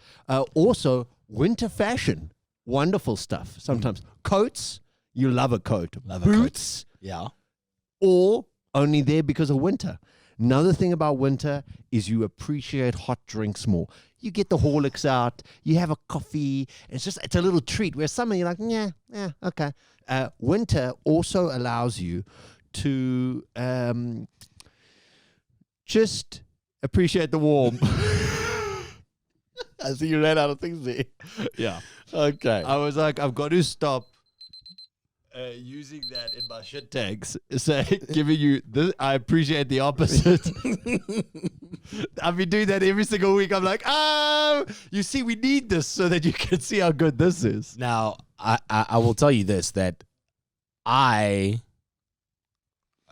Also, winter fashion. Wonderful stuff. Sometimes coats, you love a coat. Love a coat. Boots, Yeah. or only there because of winter. Another thing about winter is you appreciate hot drinks more. You get the Horlicks out, you have a coffee. It's a little treat. Where summer you're like, yeah, okay. Winter also allows you to just appreciate the warm. I see you ran out of things there. Yeah. Okay. I was like, I've got to stop using that in my shit tags. Say, giving you this. I appreciate the opposite. I've been doing that every single week. I'm like, you see, we need this so that you can see how good this is. Now, I will tell you this, that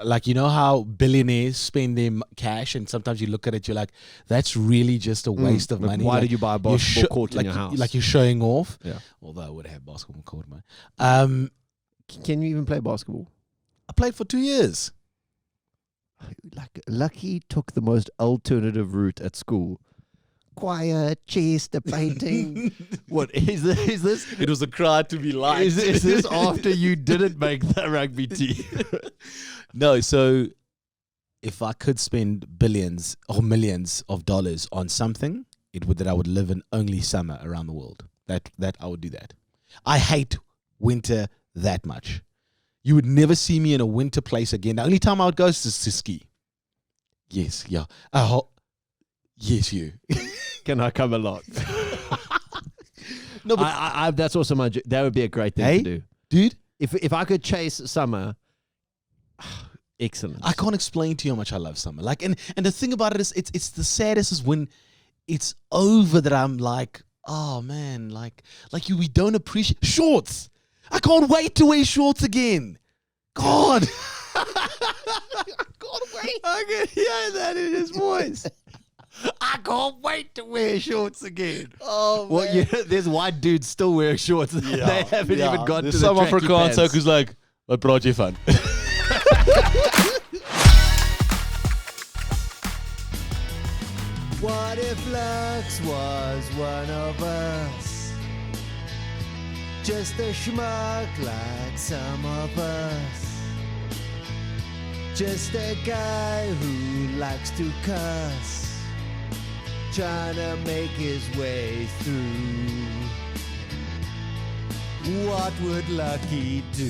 like, you know how billionaires spend their cash, and sometimes you look at it, you're like, that's really just a waste of Like, money. why Like, did you buy a you're basketball court in like, your house? Like you're showing off. Yeah. Although I would have basketball court, man. Can you even play basketball? I played for 2 years. Like, Lucky took the most alternative route at school. Choir, chess, the painting. What is this? It was a cry to be liked. Is this after you didn't make the rugby team? No, so if I could spend billions or millions of dollars on something, it would that I would live in only summer around the world. That I would do that. I hate winter that much. You would never see me in a winter place again. The only time I would go is to ski. Yes, yeah. Yes, you. Can I come along? No, but I that's also that would be a great thing Hey? to do. dude, If I could chase summer, Excellent. I can't explain to you how much I love summer. Like, and the thing about it is, it's the saddest is when it's over that I'm like, oh man, like we don't appreciate shorts. I can't wait to wear shorts again. God, I can't wait. I can hear that in his voice. I can't wait to wear shorts again. Oh Well, man. there's white dudes still wearing shorts. They haven't even got There's to the some tracky Afrikaans pants. ook who's like, wat praat jy van? What if Lux was one of us? Just a schmuck like some of us. Just a guy who likes to cuss, trying to make his way through. What would Lucky do?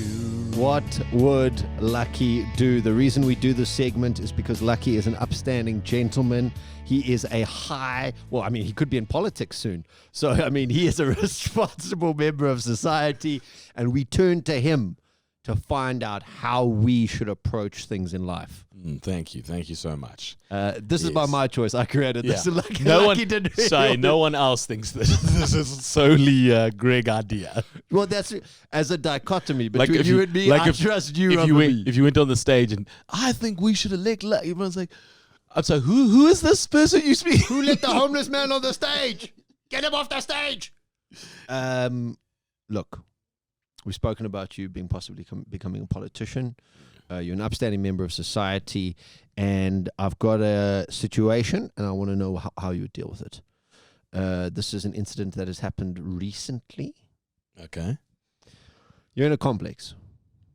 What would Lucky do? The reason we do this segment is because Lucky is an upstanding gentleman. He is a he could be in politics soon. So, I mean, he is a responsible member of society. And we turn to him to find out how we should approach things in life. Thank you so much. This is by my choice. I created this. Yeah. Lucky, No Lucky one, didn't sorry, no one else thinks that this is solely Greg idea. Well, that's as a dichotomy Like between if you you- and me. like I if- trust you. If you went on the stage and I think we should elect. Everyone's like, I'm sorry. Who is this person you speak? Who let the homeless man on the stage? Get him off the stage. Look, we've spoken about you being possibly becoming a politician. You're an upstanding member of society, and I've got a situation, and I want to know how you would deal with it. This is an incident that has happened recently. Okay. You're in a complex.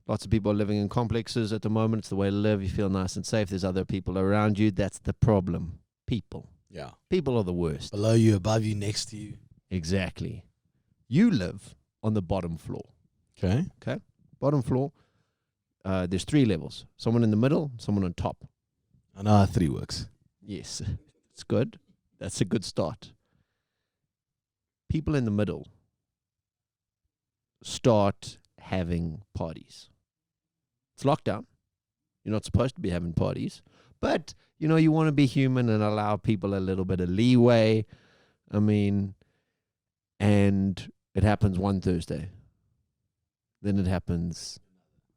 Lots of people are living in complexes at the moment. It's the way to live. You feel nice and safe. There's other people around you. That's the problem. People. Yeah. People are the worst. Below you, above you, next to you. Exactly. You live on the bottom floor. Okay. Bottom floor. There's 3 levels. Someone in the middle, someone on top. I know how 3 works. Yes. It's good. That's a good start. People in the middle start having parties. It's lockdown. You're not supposed to be having parties. But, you want to be human and allow people a little bit of leeway. I mean, and it happens one Thursday. Then it happens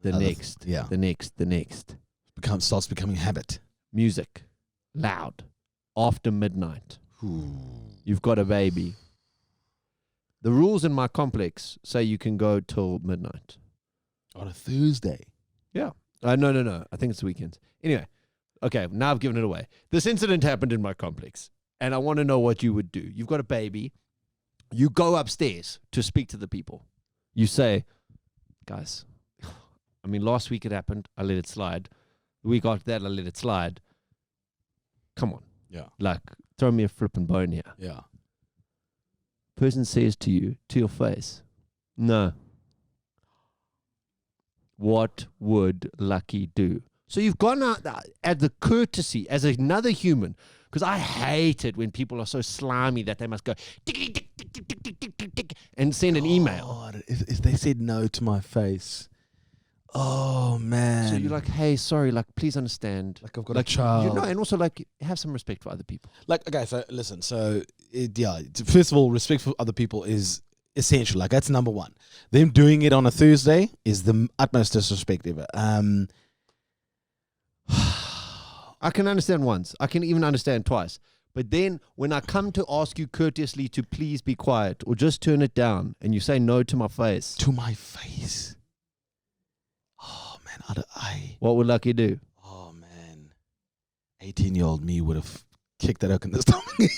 the next. Yeah. The next. Starts becoming habit. Music. Loud. After midnight. Ooh. You've got a baby. The rules in my complex say you can go till midnight. On a Thursday. Yeah. No. I think it's the weekends. Anyway. Okay, now I've given it away. This incident happened in my complex, and I want to know what you would do. You've got a baby. You go upstairs to speak to the people. You say, guys, I mean, last week it happened. I let it slide. The week after that, I let it slide. Come on. Yeah. Like, throw me a flipping bone here. Yeah. Person says to you, to your face, no. What would Lucky do? So you've gone out at the courtesy as another human, because I hate it when people are so slimy that they must go tick, tick, tick, tick, tick, tick, tick, tick, and send an email. God, if they said no to my face. Oh man. So you're like, hey, sorry, like, please understand. Like I've got a child. And also, like, have some respect for other people. Like, okay, so listen, first of all, respect for other people is essential. Like, that's number one. Them doing it on a Thursday is the utmost disrespect ever. I can understand once. I can even understand twice. But then when I come to ask you courteously to please be quiet or just turn it down and you say no to my face. To my face. Oh man, What would Lucky do? oh man, 18-year-old me would have kicked that oak in the stomach.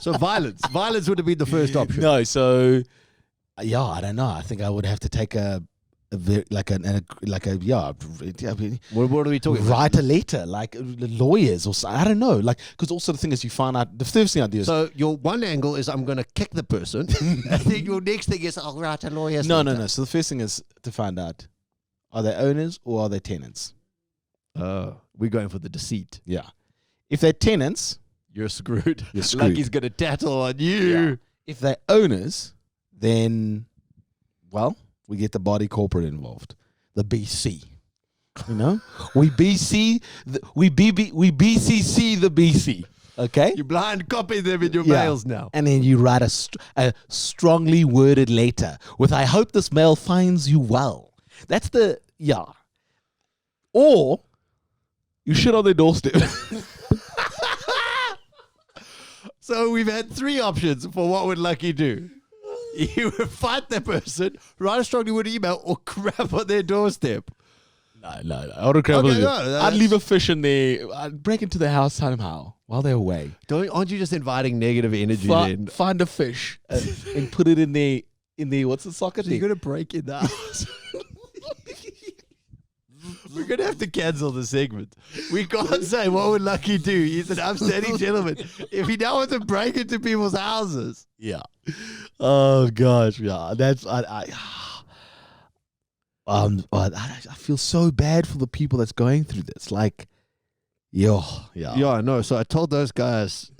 So violence. Violence would have been the first option. No, so yeah, I don't know. I think I would have to take I mean, What are we talking about? write a letter, like lawyers or I don't know, like, because also the thing is you find out the first thing I do is So your one angle is I'm going to kick the person, and then your next thing is I'll write a lawyer's no. letter. So the first thing is to find out, are they owners or are they tenants? We're going for the deceit. Yeah, if they're tenants, You're screwed. You're screwed. Lucky's going to tattle on you. if they're owners, then well, we get the body corporate involved, the BC. You know, we BCC the BC. Okay, You blind copy them in your Yeah. mails now. and then you write a strongly worded letter with "I hope this mail finds you well." That's the Or you shit on their doorstep. So we've had 3 options for what would Lucky do. You would fight the person, write a strongly worded email, or crap on their doorstep. No. I would grab Okay, it. no, I'd that's- leave a fish in there. I'd break into the house somehow while they're away. Aren't you just inviting negative energy then? Find a fish and put it in there. What's the socket? So you're going to break in the house. We're going to have to cancel the segment. We can't say what would Lucky do. He's an upstanding gentleman. If he now wants to break into people's houses. Yeah. Oh gosh. Yeah. That's I feel so bad for the people that's going through this. Like, yeah. Yeah, I know. So I told those guys,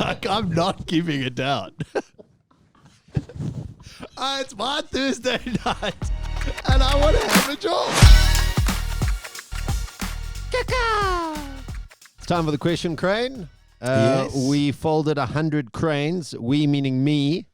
like, I'm not keeping it down. It's my Thursday night, and I want to have a job. It's time for the question crane. Yes. We folded 100 cranes, we meaning me,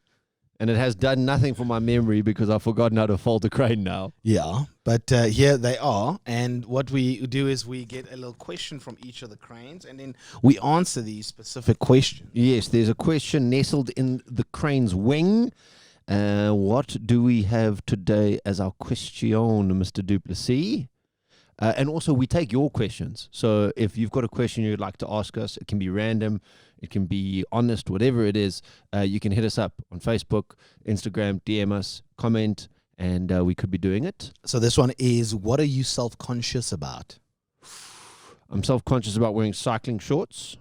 and it has done nothing for my memory because I've forgotten how to fold a crane now. Yeah. But here they are. And what we do is we get a little question from each of the cranes, and then we answer these specific questions. Yes, there's a question nestled in the crane's wing. What do we have today as our question, Mr. Du Plessis? And also, we take your questions. So if you've got a question you'd like to ask us, it can be random, it can be honest, whatever it is, you can hit us up on Facebook, Instagram, DM us, comment, and we could be doing it. So this one is, what are you self-conscious about? I'm self-conscious about wearing cycling shorts.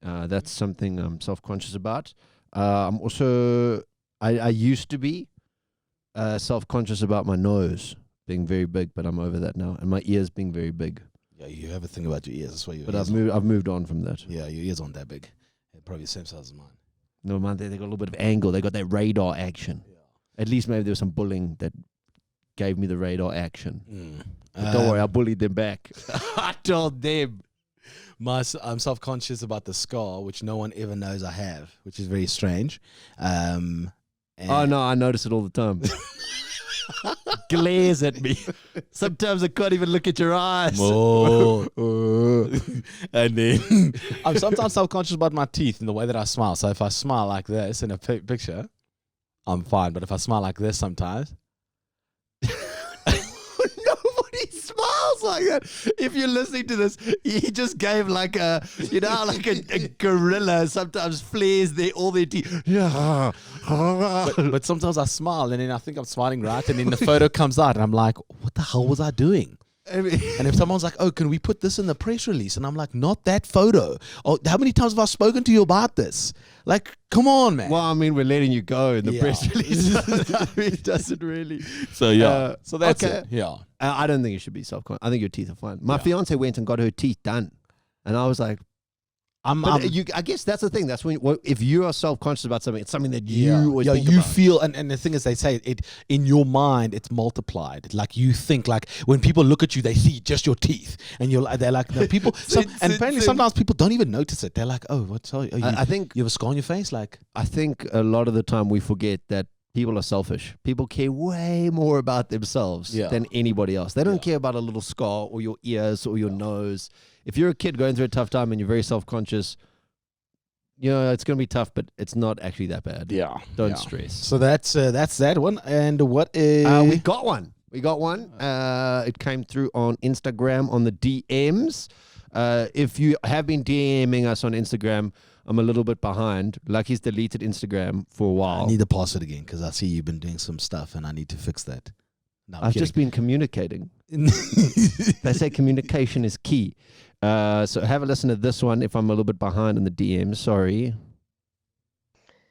That's something I'm self-conscious about. I'm also, I used to be self-conscious about my nose being very big, but I'm over that now, and my ears being very big. Yeah, you have a thing about your ears. That's why your But ears I've moved on from that. Yeah, your ears aren't that big. They're probably the same size as mine. No, man, they got a little bit of angle. They got that radar action. At least maybe there was some bullying that gave me the radar action. But don't worry, I bullied them back. I told them. I'm self-conscious about the scar, which no one ever knows I have, which is very strange. And Oh, no, I notice it all the time. Glares at me. Sometimes I can't even look at your eyes. Oh. And then I'm sometimes self-conscious about my teeth and the way that I smile. So if I smile like this in a picture, I'm fine. But if I smile like this sometimes, Nobody smiles like that. If you're listening to this, he just gave like a, like a gorilla sometimes flares all their teeth. Yeah. but sometimes I smile and then I think I'm smiling right, and then the photo comes out and I'm like, what the hell was I doing? And if someone's like, oh, can we put this in the press release? And I'm like, not that photo. Oh, how many times have I spoken to you about this? Like, come on, man. Well, I mean, we're letting you go in the Yeah. press release. I mean, it doesn't really. So yeah. So that's okay. it. Yeah. I don't think you should be self-conscious. I think your teeth are fine. My fiance went and got her teeth done. And I was like, I guess that's the thing. That's when, if you are self-conscious about something, it's something that you always think you about. feel, and the thing is, they say it in your mind, it's multiplied. Like you think, like when people look at you, they see just your teeth, and they're like, no, people. And apparently, sometimes people don't even notice it. They're like, oh, what's? I think you have a scar on your face, like. I think a lot of the time we forget that people are selfish. People care way more about themselves than anybody else. They don't care about a little scar or your ears or your nose. If you're a kid going through a tough time and you're very self-conscious, it's going to be tough, but it's not actually that bad. Yeah. Don't stress. So that's that one. And what is? We got one. It came through on Instagram on the DMs. If you have been DMing us on Instagram, I'm a little bit behind. Lucky's deleted Instagram for a while. I need to pass it again because I see you've been doing some stuff and I need to fix that. No, I've just been communicating. They say communication is key. So have a listen to this one if I'm a little bit behind in the DM. Sorry.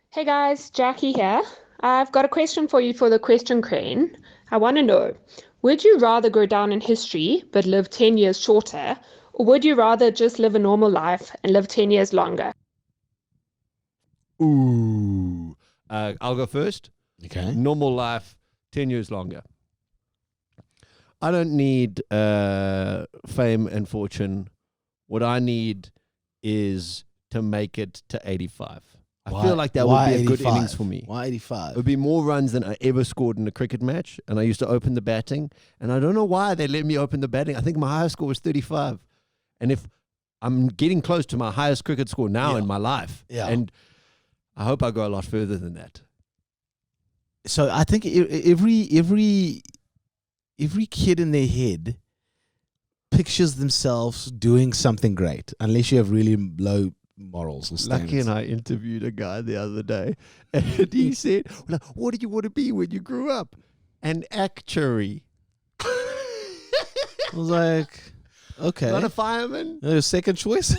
Hey guys, Jackie here. I've got a question for you for the question crane. I want to know, would you rather go down in history but live 10 years shorter, or would you rather just live a normal life and live 10 years longer? Ooh. I'll go first. Okay. Normal life, 10 years longer. I don't need fame and fortune. What I need is to make it to 85. I feel like that would be a good innings for me. Why It 85? would be more runs than I ever scored in a cricket match. And I used to open the batting. And I don't know why they let me open the batting. I think my highest score was 35. And if I'm getting close to my highest cricket score now in my life. Yeah. And I hope I go a lot further than that. So I think every kid in their head pictures themselves doing something great, unless you have really low morals or standards. Lucky and I interviewed a guy the other day, and he said, like, what did you want to be when you grew up? An actuary. I was like, okay. Not a fireman. Second choice?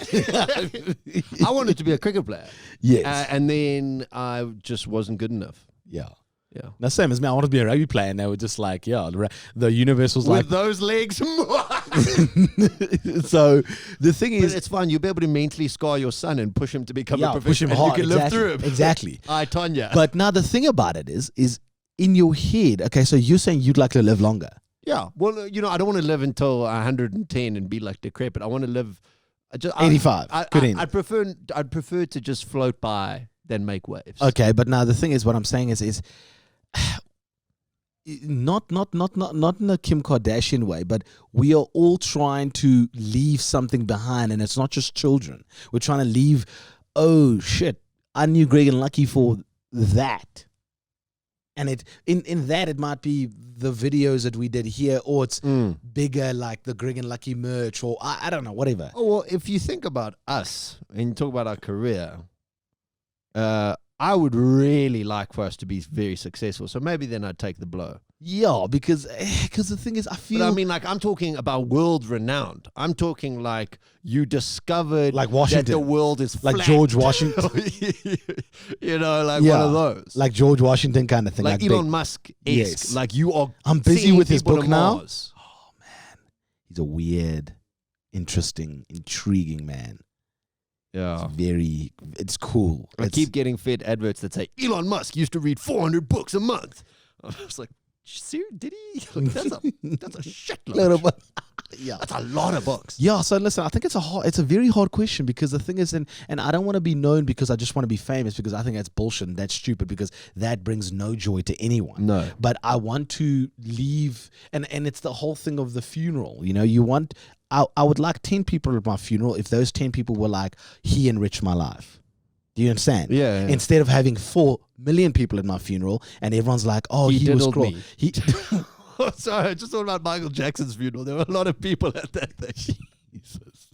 I wanted to be a cricket player. Yes. And then I just wasn't good enough. Yeah. Yeah. Now, same as me. I wanted to be a rugby player, and they were just like, yeah, the universe was With those legs. So the thing But is, it's fine. You'll be able to mentally scar your son and push him to become a push professional. him and hard. You can live exactly, through him. Exactly. I Tanya. But now the thing about it is in your head. Okay, so you're saying you'd like to live longer. yeah. Well, I don't want to live until 110 and be like decrepit. I want to live 85. Good end. I'd prefer to just float by than make waves. Okay, but now the thing is, what I'm saying is not in a Kim Kardashian way, but we are all trying to leave something behind, and it's not just children. We're trying to leave. Oh shit! I knew Greg and Lucky for that, and in that it might be the videos that we did here, or it's bigger, like the Greg and Lucky merch, or I don't know, whatever. Oh, well, if you think about us and you talk about our career, I would really like for us to be very successful. So maybe then I'd take the blow. Yeah, because the thing is, I feel. But I mean, like, I'm talking about world renowned. I'm talking like you discovered Like Washington. that the world is Like flat. George Washington. Like Yeah, one of those. like George Washington kind of thing. Like big- Elon Musk. Yes. Like you are. I'm busy seeing with his people book to now. Mars. He's a weird, interesting, intriguing man. Yeah. It's cool. I keep getting fed adverts that say Elon Musk used to read 400 books a month. I was like, did he? Like, that's a shitload. Little bit. Yeah. That's a lot of books. Yeah, so listen, I think it's a very hard question, because the thing is, and I don't want to be known because I just want to be famous, because I think that's bullshit and that's stupid, because that brings no joy to anyone. No. But I want to leave, and it's the whole thing of the funeral. You want, I would like 10 people at my funeral if those 10 people were like, he enriched my life. Do you understand? Yeah. Instead of having 4 million people at my funeral and everyone's like, oh, he was diddled cool. me. Sorry, I just thought about Michael Jackson's funeral. There were a lot of people at that thing. Jesus.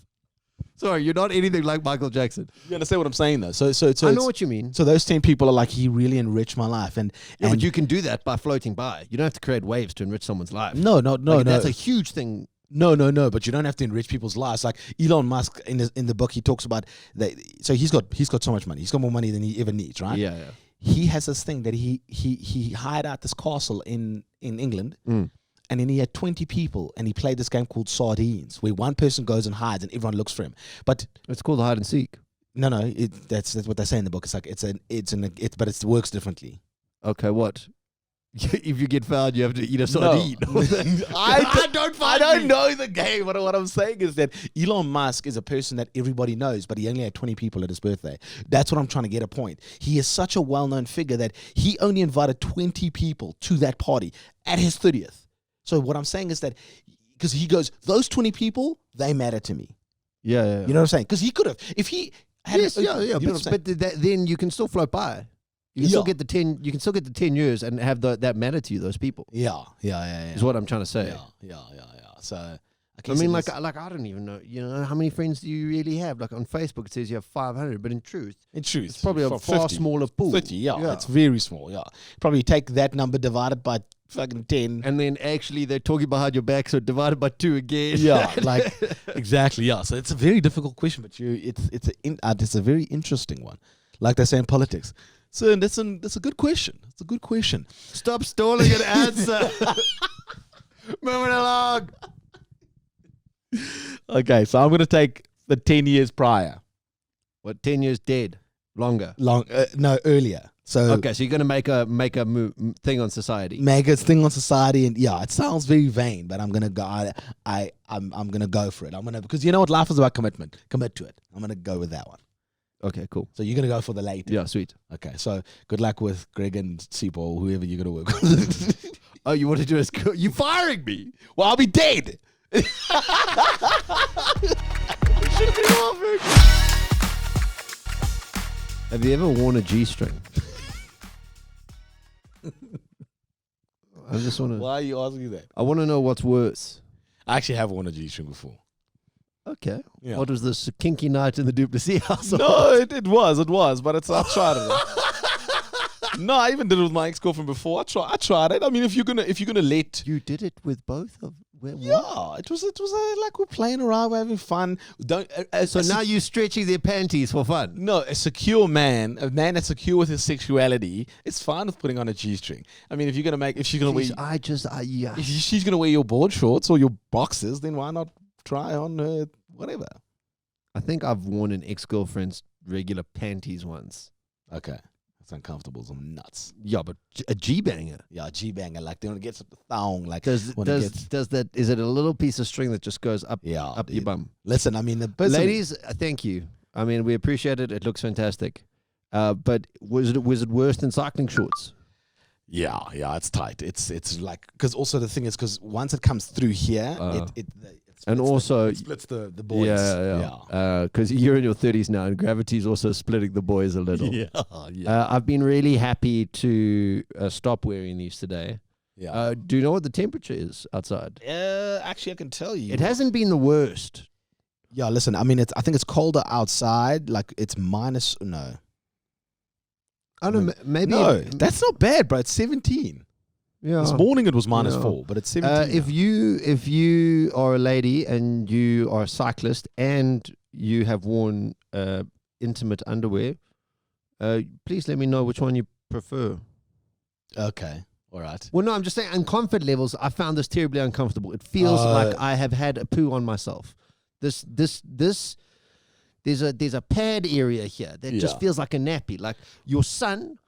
Sorry, you're not anything like Michael Jackson. You understand what I'm saying, though? So I know what you mean. So those 10 people are like, he really enriched my life. And But you can do that by floating by. You don't have to create waves to enrich someone's life. no. That's a huge thing. No, but you don't have to enrich people's lives. Like Elon Musk in the book, he talks about that. So he's got so much money. He's got more money than he ever needs, right? Yeah. He has this thing that he hired out this castle in England, and then he had 20 people, and he played this game called Sardines, where one person goes and hides, and everyone looks for him. But It's called hide and seek. no, that's what they say in the book. It's like but it works differently. Okay, what? If you get found, you have to eat a sardine. I don't know the game. What I'm saying is that Elon Musk is a person that everybody knows, but he only had 20 people at his birthday. That's what I'm trying to get a point. He is such a well-known figure that he only invited 20 people to that party at his 30th. So what I'm saying is that, because he goes, those 20 people, they matter to me. Yeah. You know what I'm saying? Because he could have, if he had, Yes, yeah. You know what I'm saying? But then you can still float by. You can still get the 10. You can still get the 10 years and have that matter to you. Those people. Yeah. Is what I'm trying to say. Yeah. So I mean, like I don't even know. How many friends do you really have? Like on Facebook, it says you have 500, but in truth, it's probably a far smaller pool. 50, yeah, it's very small. Yeah, probably take that number divided by fucking 10, and then actually they're talking behind your back, so divided by 2 again. Yeah, like exactly. Yeah, so it's a very difficult question, but it's a very interesting one. Like they say in politics. So that's a good question. It's a good question. Stop stalling an answer. Moving along. Okay, so I'm gonna take the 10 years prior. What, 10 years dead? Longer? No, earlier. So Okay, so you're gonna make a thing on society. make a thing on society, and yeah, it sounds very vain, but I'm gonna go. I'm gonna go for it. I'm gonna, because you know what, life is about commitment. Commit to it. I'm gonna go with that one. Okay, cool. So you're gonna go for the late. Yeah, sweet. Okay. So good luck with Greg and Sipo, or whoever you're gonna work with. Oh, you want to do this? You firing me? Well, I'll be dead. Have you ever worn a G-string? I just want to. Why are you asking that? I want to know what's worse. I actually have worn a G-string before. Okay. Yeah. What was this kinky night in the Du Plessis house? No, it was, but I tried it. No, I even did it with my ex-girlfriend before. I tried it. I mean, if you're gonna let, You did it with both of. yeah, it was like we're playing around, we're having fun. Don't. So now you're stretching their panties for fun. No, a secure man, a man that's secure with his sexuality, is fine with putting on a G-string. I mean, if she's gonna wear, Yeah. if she's gonna wear your board shorts or your boxers, then why not try on her whatever? I think I've worn an ex-girlfriend's regular panties once. Okay, that's uncomfortable. Some nuts. Yeah, but a G-banger. Yeah, G-banger, like when it gets up the thong, like Does when it gets, that? Is it a little piece of string that just goes up yeah, your bum? Listen, I mean, the person, Ladies, thank you. I mean, we appreciate it. It looks fantastic. But was it worse than cycling shorts? Yeah, it's tight. It's like, because also the thing is, because once it comes through here, it And splits also, it splits the boys. yeah. Because you're in your 30s now, and gravity's also splitting the boys a little. yeah. I've been really happy to stop wearing these today. Yeah. Do you know what the temperature is outside? Actually, I can tell you. It hasn't been the worst. Yeah, listen. I mean, I think it's colder outside. Like it's minus. No. I don't know. Maybe. No, that's not bad, bro. It's 17. Yeah. This morning it was minus Yeah. 4, but it's 17. If you are a lady and you are a cyclist and you have worn intimate underwear, please let me know which one you prefer. Okay. All right. Well, no, I'm just saying on comfort levels, I found this terribly uncomfortable. It feels like I have had a poo on myself. There's a pad area here that just feels like a nappy. Like your son,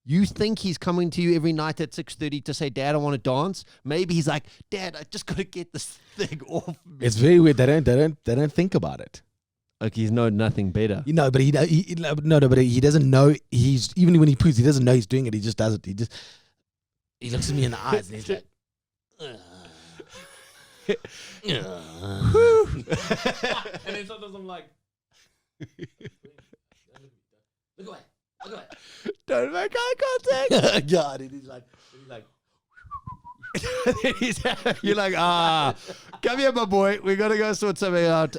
you think he's coming to you every night at 6:30 to say, "Dad, I want to dance." Maybe he's like, "Dad, I just got to get this thing off me." It's very weird. They don't think about it. Like he's known nothing better. You know, but he doesn't know. He's, even when he poos, he doesn't know he's doing it. He just does it. He looks at me in the eyes and he's like, and then sometimes I'm like, look away. Don't make eye contact. God, and he's like, You're like, come here, my boy. We got to go sort something out.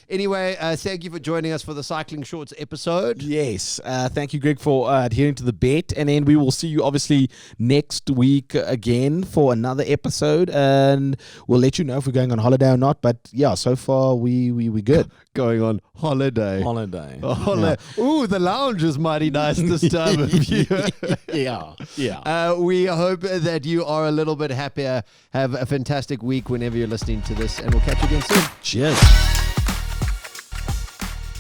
Anyway, thank you for joining us for the Cycling Shorts episode. yes. Thank you, Greg, for adhering to the bet. And then we will see you obviously next week again for another episode. And we'll let you know if we're going on holiday or not. But yeah, so far we good. Going on holiday. Holiday. Yeah. Ooh, the lounge is mighty nice this time of year. Yeah. We hope that you are a little bit happier. Have a fantastic week whenever you're listening to this, and we'll catch you again soon. Cheers.